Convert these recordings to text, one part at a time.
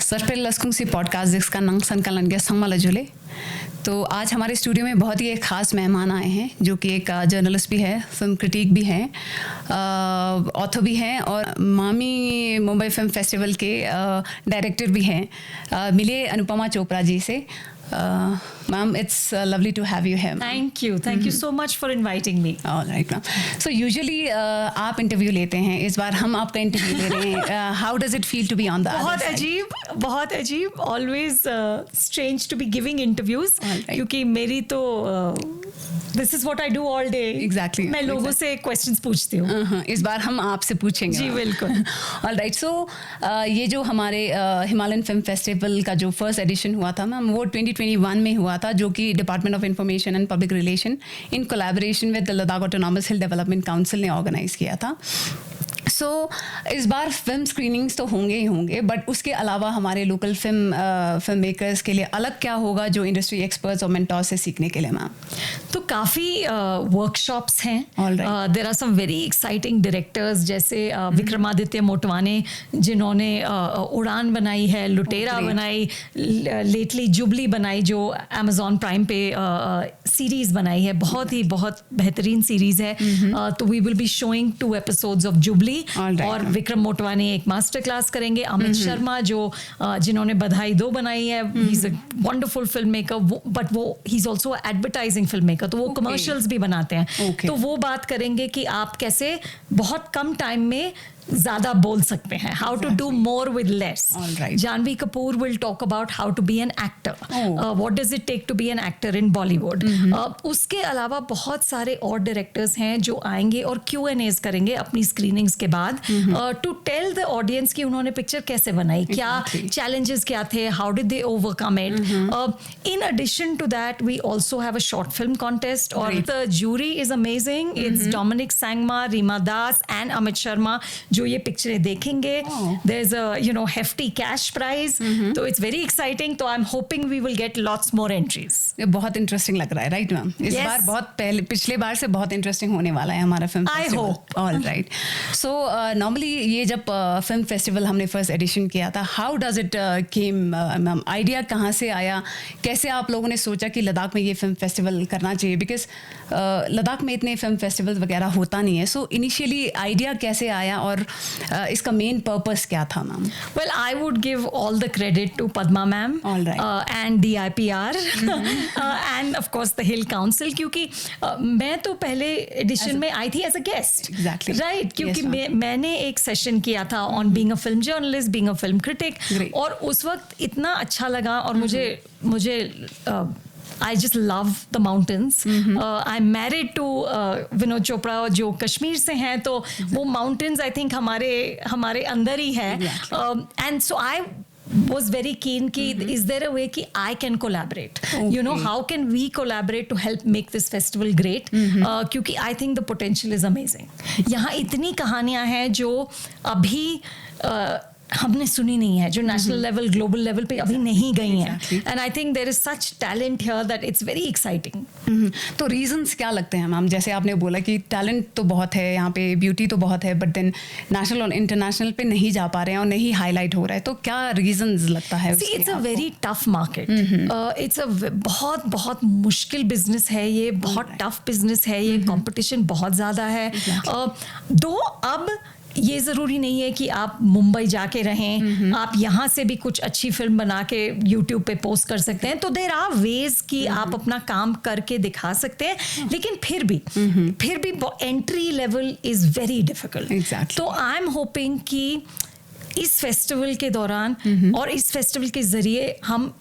Sarpel Laskungsi podcast जिसका नाम संकलन के संगमाला जुले। तो आज हमारे स्टूडियो में बहुत ही एक ख़ास मेहमान आए हैं जो कि एक जर्नलिस्ट भी है, फिल्म क्रिटिक भी हैं, ऑथर भी हैं और मामी मुंबई फिल्म फेस्टिवल के डायरेक्टर भी हैं। मिले अनुपमा चोपड़ा जी से। Ma'am, it's lovely to have you here. Thank you so much for inviting me. All right, ma'am. So usually आप इंटरव्यू लेते हैं, इस बार हम आपका इंटरव्यू ले रहे हैं. How does it feel to be on the other side? बहुत अजीब. Always strange to be giving interviews. क्योंकि मेरी तो this is what I do all day. Exactly. मैं लोगों से questions पूछती हूँ. इस बार हम आपसे पूछेंगे. जी बिल्कुल. All right. So ये जो हमारे हिमालयन फिल्म फेस्टिवल का जो फर्स्ट एडिशन हुआ था मैम, वो 2021 में हुआ था, जो कि department of information and public relation in collaboration with the Ladakh autonomous hill development council ने ऑर्गेनाइज किया था. सो इस बार फिल्म स्क्रीनिंग्स तो होंगे ही होंगे, बट उसके अलावा हमारे लोकल फिल्म मेकर्स के लिए अलग क्या होगा जो इंडस्ट्री एक्सपर्ट्स और मेंटर्स से सीखने के लिए मैम? तो काफ़ी वर्कशॉप्स हैं. There are some very exciting directors जैसे विक्रमादित्य मोटवाने जिन्होंने उड़ान बनाई है, लुटेरा बनाई, लेटली जुबली बनाई जो अमेजॉन प्राइम पे सीरीज़ बनाई है, बहुत बेहतरीन सीरीज़ है. तो we will be showing 2 episodes of Jubilee और विक्रम मोटवानी एक मास्टर क्लास करेंगे. अमित शर्मा जो जिन्होंने बधाई 2 बनाई है, he is a wonderful film maker, but वो he is also advertising film maker, तो वो कमर्शियल्स भी बनाते हैं. तो वो बात करेंगे कि आप कैसे बहुत कम टाइम में ज़्यादा बोल सकते हैं, how to do more with less. Janhvi Kapoor will talk about how to be an actor, what does it take to be an actor in Bollywood. उसके अलावा बहुत सारे और डायरेक्टर्स हैं जो आएंगे और Q&As करेंगे अपनी स्क्रीनिंग्स के बाद, टू टेल द ऑडियंस कि उन्होंने पिक्चर कैसे बनाई, क्या चैलेंजेस क्या थे, how did they overcome it. In addition to that we also have a short film contest और the jury is amazing. It's Dominic Sangma, Rima Das and Amit Sharma जो ये पिक्चरें देखेंगे. There is a hefty cash prize. तो इट्स वेरी एक्साइटिंग. तो I am hoping we will get lots more entries. ये बहुत interesting लग रहा है, राइट मैम? इस बार बहुत पिछले बार से बहुत इंटरेस्टिंग होने वाला है हमारा film festival. I hope. All right. So normally ये जब फिल्म फेस्टिवल हमने फर्स्ट एडिशन किया था, how does it came ma'am? Idea कहाँ से आया? कैसे आप लोगों ने सोचा कि लद्दाख में ये फिल्म फेस्टिवल करना चाहिए? बिकॉज लद्दाख में इतने फिल्म फेस्टिवल वगैरह होता नहीं है. सो इनिशियली आइडिया कैसे आया और इसका मेन पर्पस क्या था ma'am? Well I would give all the credit to Padma ma'am and DIPR and of course the hill council, क्योंकि मैं तो पहले एडिशन में आई थी एज अ गेस्ट. राइट. क्योंकि मैंने एक सेशन किया था on being a film journalist, being a film critic, और उस वक्त इतना अच्छा लगा. और मुझे I just love the mountains. I'm married to Vinod Chopra जो कश्मीर से हैं, तो वो mountains I think हमारे अंदर ही है. And so I was very keen कि is there a way कि I can collaborate? You know, how can we collaborate to help make this festival great? क्योंकि I think the potential is amazing. यहाँ इतनी कहानियाँ हैं जो अभी हमने सुनी नहीं है, जो नेशनल लेवल, ग्लोबल लेवल पे अभी नहीं गई हैं. And I think there is such talent here that it's very exciting. तो रीजंस क्या लगते हैं मैम? जैसे आपने बोला कि टैलेंट तो बहुत है यहाँ पे, ब्यूटी तो बहुत है, बट देन नेशनल और इंटरनेशनल पे नहीं जा पा रहे हैं और नहीं हाईलाइट हो रहा है, तो क्या रीजंस लगता है? It's a very tough market. It's a बहुत मुश्किल बिजनेस है ये, बहुत टफ बिजनेस है ये. कॉम्पिटिशन बहुत ज़्यादा है. दो अब ये ज़रूरी नहीं है कि आप मुंबई जाके रहें, आप यहाँ से भी कुछ अच्छी फिल्म बना के यूट्यूब पे पोस्ट कर सकते हैं. तो देयर आर वेज कि आप अपना काम करके दिखा सकते हैं, लेकिन फिर भी entry level is very difficult. तो आई एम होपिंग कि इस फेस्टिवल के दौरान और इस फेस्टिवल के ज़रिए हम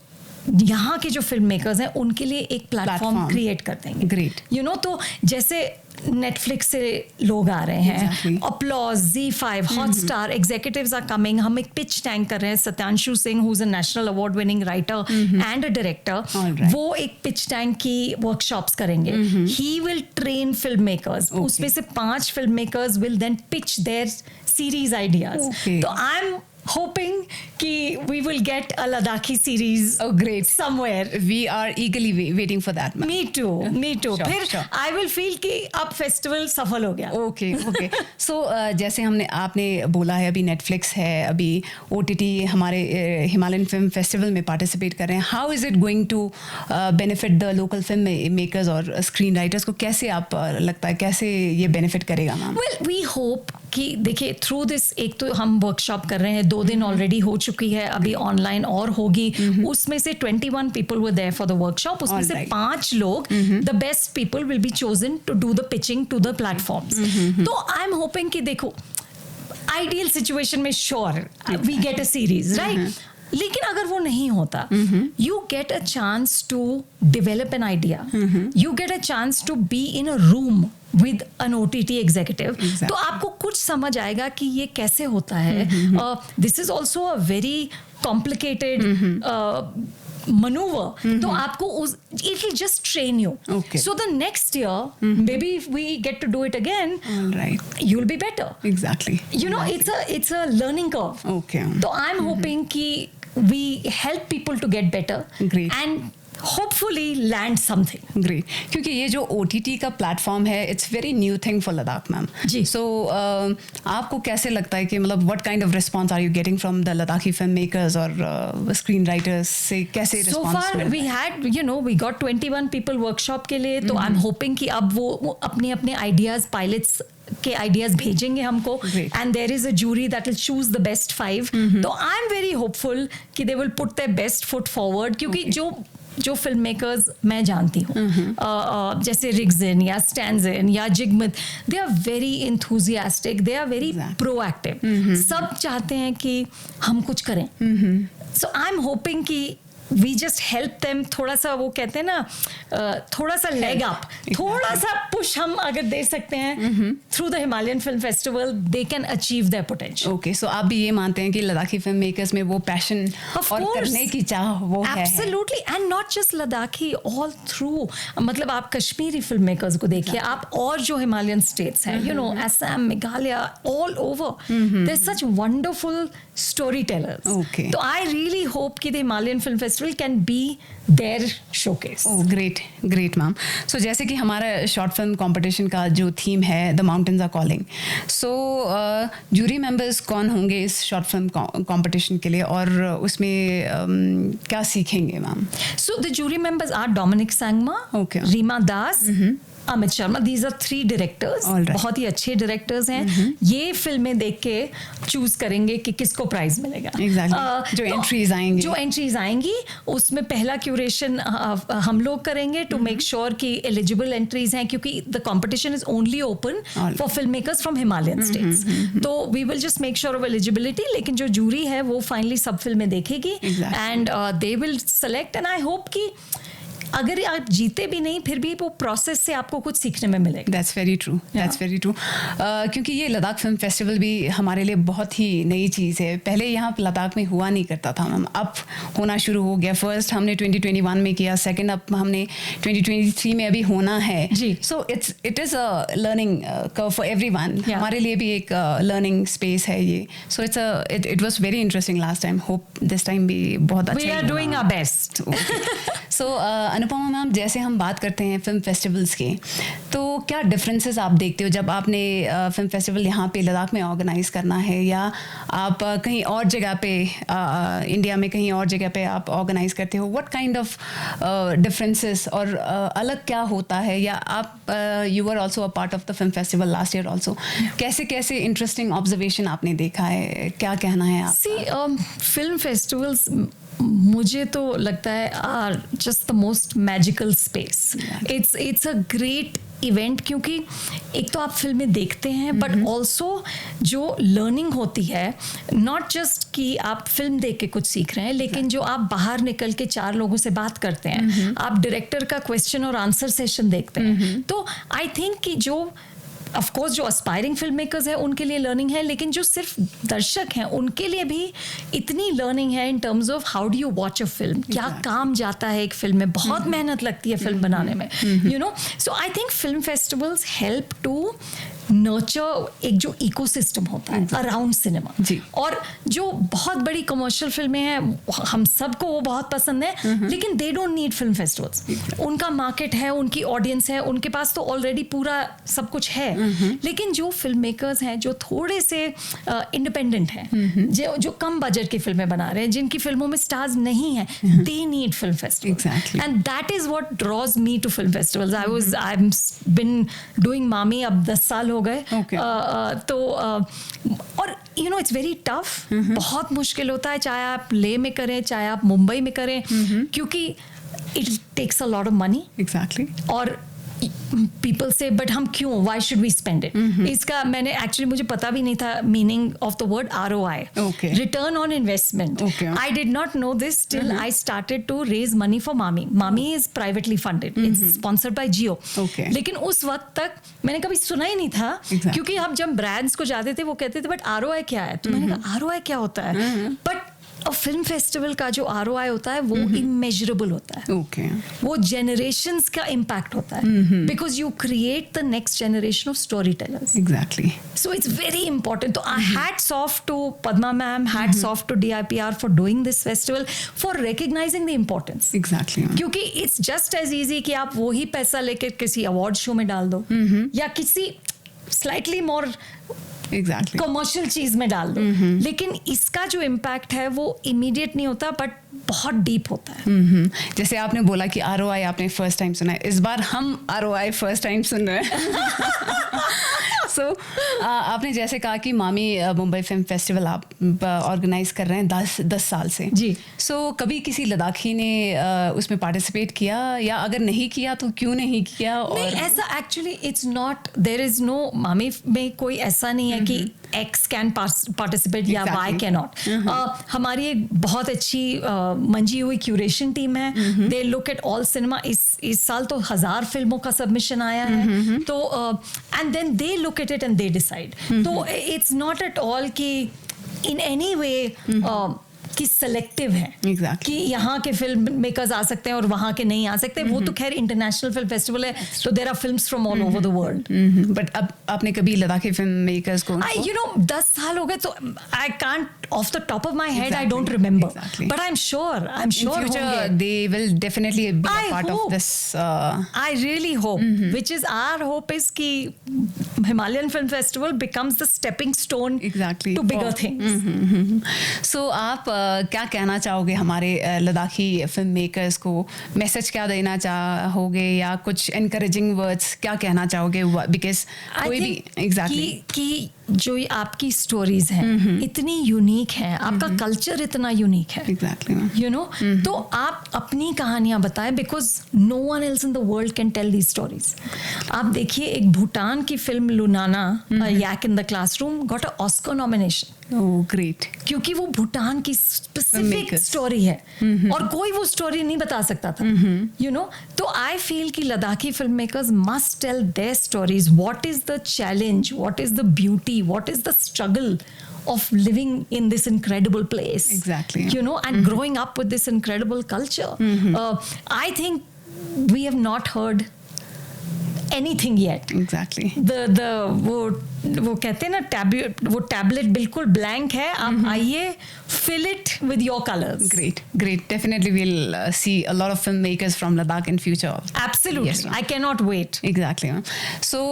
यहाँ के जो फिल्म मेकर्स हैं उनके लिए एक प्लेटफॉर्म क्रिएट कर देंगे. ग्रेट. यू नो, तो जैसे नेटफ्लिक्स से लोग आ रहे हैं, applause, Z5, Hotstar executives are coming. हम एक पिच टैंक कर रहे हैं. Satyanshu Singh who is a national award winning writer and a director, वो एक पिच टैंक की वर्कशॉप्स करेंगे. He will train film makers. उसमें से 5 film makers will then pitch their series ideas. तो आई एम hoping कि we will get a Ladakhi series. Oh, great. Somewhere. We are eagerly waiting for that, ma'am. Me too. Sure, फिर sure. I will feel कि अब festival सफल हो गया. Okay. सो जैसे आपने बोला है अभी नेटफ्लिक्स है, अभी OTT हमारे हिमालयन फिल्म फेस्टिवल में पार्टिसिपेट कर रहे हैं. How is it going to benefit the local film makers और स्क्रीन राइटर्स को? कैसे आप लगता है कैसे ये बेनिफिट करेगा मैम? वेल वी होप कि देखिए थ्रू दिस, एक तो हम वर्कशॉप कर रहे हैं, 2 दिन ऑलरेडी हो चुकी है, अभी ऑनलाइन और होगी. उसमें से 21 people were there for the workshop. उसमें से 5 लोग, the best people will be chosen to do the pitching to the platforms. तो आई एम होपिंग कि देखो आइडियल सिचुएशन में sure we get a series, right? लेकिन अगर वो नहीं होता, you get a chance to develop an idea, you get a chance to be in a room with an OTT executive. Exactly. तो आपको कुछ समझ आएगा कि ये कैसे होता है. This is also a very complicated maneuver. तो आपको it will just train you. Okay. So the next year, maybe if we get to do it again, All right. you'll be better. Exactly. You know, it's a learning curve. Okay. So I'm hoping कि we help people to get better. Great. And hopefully land something. Great. क्योंकि ये जो OTT का platform है, it's very new thing for Ladakh ma'am. जी. सो आपको कैसे लगता है कि मतलब what kind of response are you getting from the Ladakhi film makers और स्क्रीन राइटर्स से कैसे So response? far we had, we got 21 people workshop के लिए. तो I'm hoping कि अब वो अपने अपने आइडियाज, पायलट्स के आइडियाज भेजेंगे हमको. Great. And there is a jury that will choose the best 5. तो I'm very hopeful कि they will put their best foot forward. क्योंकि जो फिल्म मेकर्स मैं जानती हूँ, जैसे रिग्जिन या स्टैंजिन या Jigmet, they are very enthusiastic, they are very proactive. सब चाहते हैं कि हम कुछ करें. सो आई एम होपिंग कि वी जस्ट हेल्प देम. थोड़ा सा वो कहते हैं ना, थोड़ा सा लेग अप, थोड़ा सा पुश हम अगर दे सकते हैं through the Himalayan film festival, they can achieve their potential. Okay. So आप भी ये मानते हैं कि लद्दाखी फिल्म मेकर्स में वो पैशन और करने की चाह वो है? Absolutely. And not just Ladakhi, all through. मतलब आप कश्मीरी फिल्म मेकर्स को देखिए, आप और जो हिमालयन स्टेट्स हैं, Assam, Meghalaya, all over, there are such wonderful story tellers. Okay. तो आई रियली होप कि the Himalayan film festival can be their showcase. Oh great ma'am. So जैसे कि हमारा शॉर्ट फिल्म कंपटीशन का जो थीम है the mountains are calling, so jury members कौन होंगे इस शॉर्ट फिल्म कंपटीशन के लिए और उसमें क्या सीखेंगे ma'am? So the jury members are Dominic Sangma, Okay. Reema Das, Amit Sharma. These are 3 directors. All right. बहुत ही अच्छे डायरेक्टर्स हैं. ये फिल्में देख के चूज करेंगे कि किसको प्राइज मिलेगा. Exactly. जो एंट्रीज आएंगी उसमें पहला क्यूरेशन हम लोग करेंगे टू मेक श्योर कि एलिजिबल एंट्रीज हैं, क्योंकि the competition is only open for film makers from Himalayan states. तो we will just make sure of eligibility. लेकिन जो जूरी है वो फाइनली सब फिल्में देखेगी and they will select. And I hope कि अगर आप जीते भी नहीं, फिर भी वो प्रोसेस से आपको कुछ सीखने में मिलेगा. That's very true. क्योंकि ये लद्दाख फिल्म फेस्टिवल भी हमारे लिए बहुत ही नई चीज़ है. पहले यहाँ लद्दाख में हुआ नहीं करता था मैम, अब होना शुरू हो गया. फर्स्ट हमने 2021 में किया, सेकंड अब हमने 2023 में अभी होना है. So it is a learning curve for everyone. हमारे लिए भी एक लर्निंग स्पेस है ये. So it was very interesting last time. Hope this time भी बहुत अच्छा. We are doing our best. So Anupama ma'am, जैसे हम बात करते हैं फिल्म फेस्टिवल्स के, तो क्या डिफरेंसेस आप देखते हो जब आपने फिल्म फेस्टिवल यहाँ पे लद्दाख में ऑर्गेनाइज करना है या आप कहीं और जगह पे इंडिया में कहीं और जगह पे आप ऑर्गेनाइज करते हो? व्हाट काइंड ऑफ डिफरेंसेस और अलग क्या होता है? या आप you were also a part of the film festival last year also. कैसे कैसे इंटरेस्टिंग ऑब्जर्वेशन आपने देखा है? क्या कहना है आप? सी फिल्म फेस्टिवल्स मुझे तो लगता है are just the most magical space. It's a great event, क्योंकि एक तो आप फिल्में देखते हैं बट ऑल्सो जो लर्निंग होती है, नॉट जस्ट कि आप फिल्म देख के कुछ सीख रहे हैं, लेकिन जो आप बाहर निकल के 4 लोगों से बात करते हैं, आप डायरेक्टर का क्वेश्चन और आंसर सेशन देखते हैं. तो आई थिंक कि जो ऑफ कोर्स जो एस्पायरिंग फिल्म मेकर्स हैं उनके लिए लर्निंग है, लेकिन जो सिर्फ दर्शक हैं उनके लिए भी इतनी लर्निंग है in terms of how do you watch a film. क्या काम जाता है एक फिल्म में, बहुत मेहनत लगती है फिल्म बनाने में, so I think film festivals help to nurture एक जो इकोसिस्टम होता है अराउंड सिनेमा, और जो बहुत बड़ी कमर्शियल फिल्में हैं हम सबको वो बहुत पसंद है, लेकिन they don't need film festivals. उनका मार्केट है, उनकी ऑडियंस है, उनके पास तो ऑलरेडी पूरा सब कुछ है। लेकिन जो फिल्म मेकर्स हैं जो थोड़े से इंडिपेंडेंट हैं, जो कम बजट की फिल्में बना रहे हैं, जिनकी फिल्मों में स्टार्स नहीं है, they need film festival, and that is what draws me to film festivals. I been doing MAMI अब 10 साल हो गए। तो और you know it's very tough, बहुत मुश्किल होता है, चाहे आप ले में करें चाहे आप मुंबई में करें, क्योंकि it takes a lot of money. Exactly. और पीपल से बट हम क्यों, why should we spend it? इसका मैंने एक्चुअली, मुझे पता भी नहीं था meaning of the word ROI, return on investment. I did not know this till I started to raise money for MAMI. MAMI is privately funded, it's sponsored by Jio. लेकिन उस वक्त तक मैंने कभी सुना ही नहीं था, क्योंकि हम जब ब्रांड्स को जाते थे वो कहते थे बट ROI क्या है? तो मैंने कहा ROI क्या होता है? बट फिल्म फेस्टिवल का जो ROI होता है वो इमेजरेबल होता है। वो जनरेशंस का इम्पैक्ट होता है, because you create the next generation of story tellers. Exactly. So it's very important. तो hats off to Padma ma'am, hats off to DIPR for doing this festival, for recognising the importance. Exactly. क्योंकि it's just as easy कि आप वही पैसा लेकर किसी award show में डाल दो, या किसी स्लाइटली मोर कमर्शियल चीज में डाल दो, लेकिन इसका जो इम्पैक्ट है वो इमीडिएट नहीं होता, बट बहुत डीप होता है। जैसे आपने बोला कि ROI आपने फर्स्ट टाइम सुना है, इस बार हम ROI फर्स्ट टाइम सुन रहे हैं। सो आपने जैसे कहा कि मामी मुंबई फिल्म फेस्टिवल आप ऑर्गेनाइज कर रहे हैं 10 साल से जी। सो कभी किसी लद्दाखी ने उसमें पार्टिसिपेट किया, या अगर नहीं किया तो क्यों नहीं किया? और नहीं, ऐसा actually it's not, there is no, MAMI में कोई ऐसा नहीं है कि X कैन पार्टिसिपेट या Y कैन नॉट। हमारी एक बहुत अच्छी मंजी हुई क्यूरेशन टीम है। They look at all cinema. इस साल तो 1000 फिल्मों का सबमिशन आया है, तो and then they look at it and they decide. तो इट्स नॉट एट ऑल कि इन एनी वे कि सेलेक्टिव है, कि यहाँ के फिल्म मेकर्स आ सकते हैं और वहाँ के नहीं आ सकते। वो तो खैर इंटरनेशनल फिल्म फेस्टिवल है, तो there are films from all over the world. But अब आपने कभी लद्दाखी फिल्म मेकर्स को, यू नो 10 साल हो गए, तो I can't off the top of my head, I don't remember, but I am sure they will definitely be a part of this. I really hope, which is our hope, is कि Himalayan film festival becomes the stepping stone to bigger things. सो आप क्या कहना चाहोगे हमारे Ladakhi film makers को? Message क्या देना चाहोगे, या कुछ एनकरेजिंग वर्ड्स क्या कहना चाहोगे? बिकॉज कोई भी एग्जैक्टली कि जो आपकी स्टोरीज हैं इतनी यूनिक हैं, आपका कल्चर इतना यूनिक है, एग्जैक्टली, यू नो, तो आप अपनी कहानियां बताएं, because no one else in the world can tell these stories. आप देखिए, एक भूटान की film Lunana, yak in the classroom, got a Oscar nomination. Oh great. क्योंकि वो भूटान की स्पेसिफिक स्टोरी है, और कोई वो स्टोरी नहीं बता सकता था, यू नो। तो आई फील कि Ladakhi film makers must tell their stories. What is the challenge, what is the beauty, what is the struggle of living in this incredible place, exactly, you know, and growing up with this incredible culture. I think we have not heard anything yet. Exactly. the वो कहते हैं ना, वो tablet बिल्कुल blank है, आप आइए, fill it with your colors. Great. Definitely we'll see a lot of filmmakers from Ladakh in future. Absolutely. Yes, I cannot wait. Exactly. So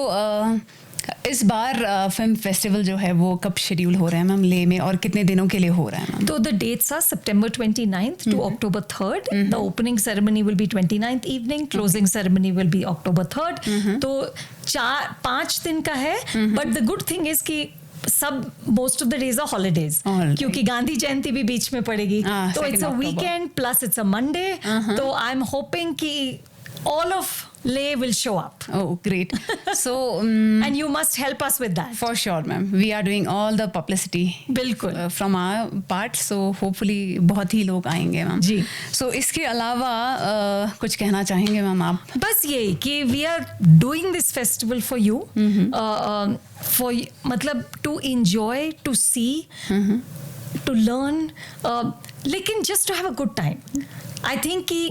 इस बार फिल्म फेस्टिवल जो है वो कब शेड्यूल हो रहे हैं मैम लेह में, और कितने दिनों के लिए हो रहा है मैम? तो the dates are September 29th to October 3rd. The opening ceremony will be 29th evening. Closing ceremony will be October 3rd. तो 5 दिन का है, but the good thing is कि सब most of the days are holidays, क्योंकि गांधी जयंती भी बीच में पड़ेगी, तो it's a weekend plus it's a Monday. तो I'm hoping कि all of Leh will show up. Oh, great. So and you must help us with that. For sure, ma'am. We are doing all the publicity. बिल्कुल. From our part. So hopefully बहुत ही लोग आएंगे ma'am जी. So इसके अलावा कुछ कहना चाहेंगे ma'am आप? बस यही कि we are doing this festival for you, for मतलब to enjoy, to see, to learn, लेकिन just to have a good time. I think कि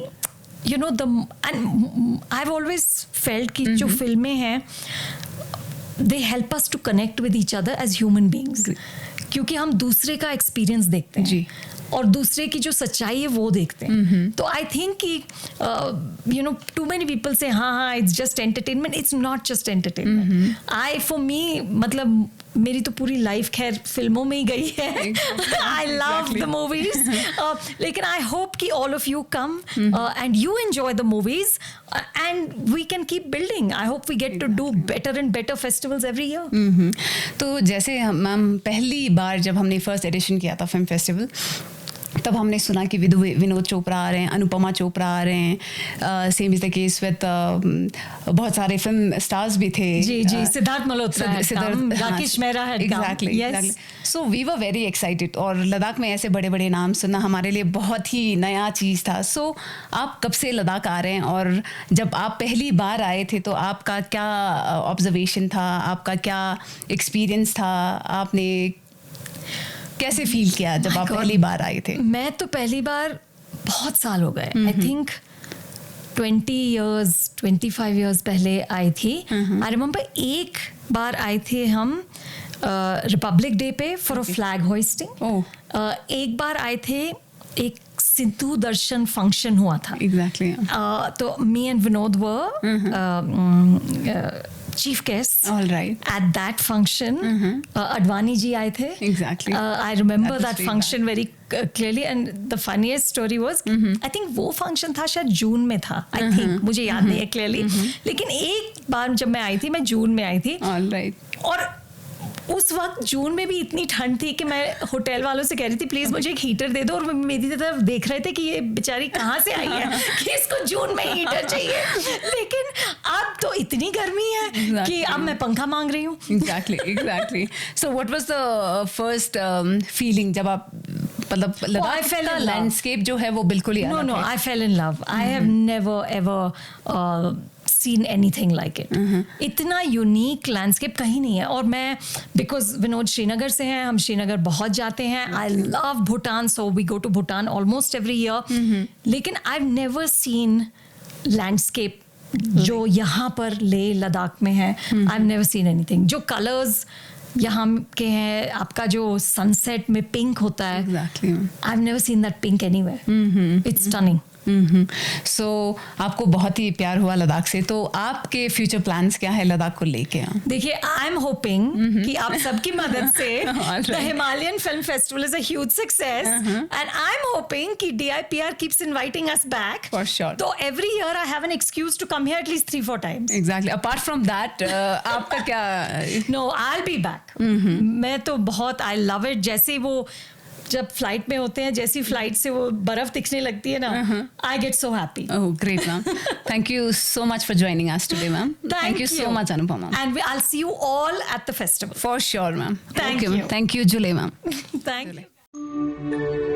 and I've always felt कि जो फिल्में हैं they help us to connect with each other as human beings, क्योंकि हम दूसरे का एक्सपीरियंस देखते हैं जी, और दूसरे की जो सच्चाई है वो देखते हैं. तो आई थिंक कि you know too many people से हाँ it's just entertainment. It's not just entertainment. For me मतलब मेरी तो पूरी लाइफ खैर फिल्मों में ही गई है. I love the movies. लेकिन आई होप कि all of you come and you enjoy the movies and we can keep building. I hope we get to do better and better festivals every year. तो जैसे ma'am पहली बार जब हमने first edition किया था film festival, तब हमने सुना कि विनोद चोपड़ा आ रहे हैं, अनुपमा चोपड़ा आ रहे हैं, same is the case with बहुत सारे फिल्म स्टार्स भी थे. जी सिद्धार्थ मल्होत्रा, राकेश मेहरा है. Exactly. So we were very excited, और लद्दाख में ऐसे बड़े बड़े नाम सुनना हमारे लिए बहुत ही नया चीज़ था. सो आप कब से लद्दाख आ रहे हैं, और जब आप पहली बार आए थे तो आपका क्या ऑब्जर्वेशन था, आपका क्या एक्सपीरियंस था, आपने कैसे फील किया जब आप पहली बार आए थे? मैं तो पहली बार बहुत साल हो गए, आई थिंक 25 years पहले आई थी. आई रिमेम्बर एक बार आए थे हम रिपब्लिक डे पे फॉर अ फ्लैग होइस्टिंग. एक बार आए थे, एक सिंधु दर्शन फंक्शन हुआ था. एग्जैक्टली. तो me and Vinod were chief guests. All right. At that function, Advani ji aaye the. Exactly. I remember that function very clearly, and the funniest story was, I think वो function था शायद जून में था. I think मुझे याद नहीं है clearly. लेकिन एक बार जब मैं आई थी, मैं जून में आई थी. All right. और उस वक्त जून में भी इतनी ठंड थी कि मैं होटल वालों से कह रही थी प्लीज मुझे एक हीटर दे दो, और मेरी तरफ देख रहे थे कि ये बेचारी कहाँ से आई है कि इसको जून में हीटर चाहिए. लेकिन अब तो इतनी गर्मी है कि अब मैं पंखा मांग रही हूँ. Exactly. So what was the first feeling जब आप मतलब लद्दाख का लैंडस्केप जो है वो बिल्कुल ही अलग है? No, I fell in love. I have never ever seen anything like it. इतना यूनिक लैंडस्केप कहीं नहीं है. और मैं बिकॉज विनोद श्रीनगर से हैं, हम श्रीनगर बहुत जाते हैं. I love Bhutan, so we go to Bhutan almost every year. लेकिन I have never seen landscape जो यहाँ पर ले लद्दाख में है. I have never seen anything. जो कलर्स यहाँ के हैं, आपका जो सनसेट में पिंक होता है, Exactly. I have never seen that pink anywhere. It's stunning. So आपको बहुत ही प्यार हुआ लद्दाख से, तो आपके फ्यूचर प्लान्स क्या है लद्दाख को लेके? देखिए, आई एम होपिंग कि आप सबकी मदद से the Himalayan film festival is a huge success, and I am hoping कि DIPR keeps inviting us back. For sure. तो every year I have an excuse to come here at least 3-4 times. Exactly. Apart from that आपका क्या? No, I will be back. मैं तो बहुत, I love it. जैसे वो जब फ्लाइट में होते हैं, जैसी फ्लाइट से वो बर्फ दिखने लगती है ना, I get so happy. Oh, great, ma'am. Thank you so much for joining us today, ma'am. Thank you so much, Anupama. And I'll see you all at the festival. For sure, ma'am. Thank you. Thank you, Julie, ma'am. Thank you.